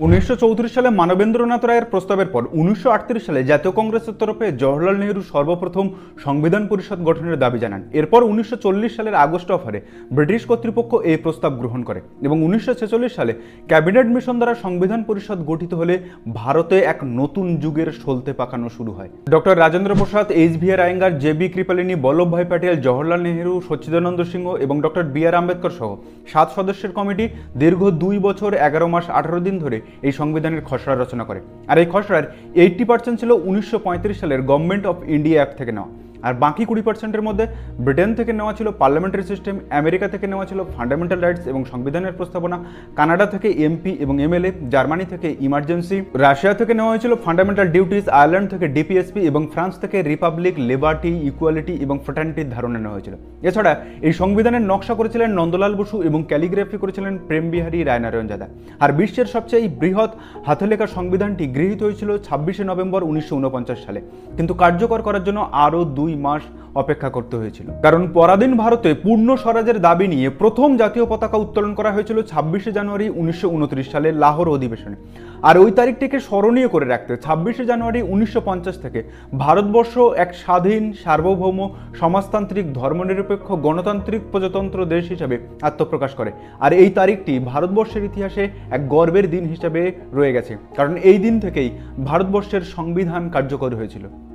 1934 সালে মানবেন্দ্রনাথ রায়ের প্রস্তাবের পর 1938 সালে জাতীয় কংগ্রেসের তরফে জওহরলাল নেহরু সর্বপ্রথম সংবিধান পরিষদ গঠনের দাবি জানান। এরপর 1940 সালের আগস্ট অফারে ব্রিটিশ কর্তৃপক্ষ এই প্রস্তাব গ্রহণ করে এবং 1946 সালে ক্যাবিনেট মিশন দ্বারা সংবিধান পরিষদ গঠিত হলে ভারতে এক নতুন যুগের সলতে পাকানো শুরু হয়। ডক্টর রাজেন্দ্র প্রসাদ, এইচ.ভি.আর. আয়েঙ্গার, জে.বি. কৃপালিনী, বল্লভভাই প্যাটেল, জওহরলাল নেহরু, সচ্চিদানন্দ সিংহ এবং ডক্টর বি.আর. আম্বেদকর সহ 7 সদস্যের কমিটি দীর্ঘ 2 বছর 11 মাস 18 দিন ধরে এই সংবিধানের খসড়া রচনা করে। আর এই খসড়ার 80% ছিল 1935 সালের গভর্নমেন্ট অফ ইন্ডিয়া অ্যাক্ট থেকে নেওয়া, আর বাকি 20%-এর মধ্যে ব্রিটেন থেকে নেওয়া ছিল পার্লামেন্টারি সিস্টেম, আমেরিকা থেকে নেওয়া ছিল ফান্ডামেন্টাল রাইটস এবং সংবিধানের প্রস্তাবনা, কানাডা থেকে এমপি এবং এমএলএ, জার্মানি থেকে ইমার্জেন্সি, রাশিয়া থেকে নেওয়া হয়েছিল ফান্ডামেন্টাল ডিউটিস, আয়ারল্যান্ড থেকে ডিপিএসপি এবং ফ্রান্স থেকে রিপাবলিক, লিবার্টি, ইকুয়ালিটি এবং ফ্র্যাটার্নিটির ধারণা নেওয়া হয়েছিল। এছাড়া এই সংবিধানের নকশা করেছিলেন নন্দলাল বসু এবং ক্যালিগ্রাফি করেছিলেন প্রেম বিহারী রায়নারায়ণজাদা। আর বিশ্বের সবচেয়ে বৃহৎ হাতে লেখা সংবিধানটি গৃহীত হয়েছিল 26শে নভেম্বর 1949 সালে, কিন্তু কার্যকর করার জন্য আরও 2 মাস অপেক্ষা করতে হয়েছিল, কারণ পরাধীন ভারতে পূর্ণ স্বরাজের দাবি নিয়ে প্রথম জাতীয় পতাকা উত্তোলন করা হয়েছিল 26শে জানুয়ারি 1929 সালে লাহোর অধিবেশনে। আর ওই তারিখটিকে স্মরণীয় করে রাখতে 26শে জানুয়ারি 1950 থেকে ভারতবর্ষ এক স্বাধীন, সার্বভৌম, সমাজতান্ত্রিক, ধর্মনিরপেক্ষ, গণতান্ত্রিক প্রজাতন্ত্র দেশ হিসাবে আত্মপ্রকাশ করে। আর এই তারিখটি ভারতবর্ষের ইতিহাসে এক গর্বের দিন হিসাবে রয়ে গেছে, কারণ এই দিন থেকেই ভারতবর্ষের সংবিধান কার্যকর হয়েছিল।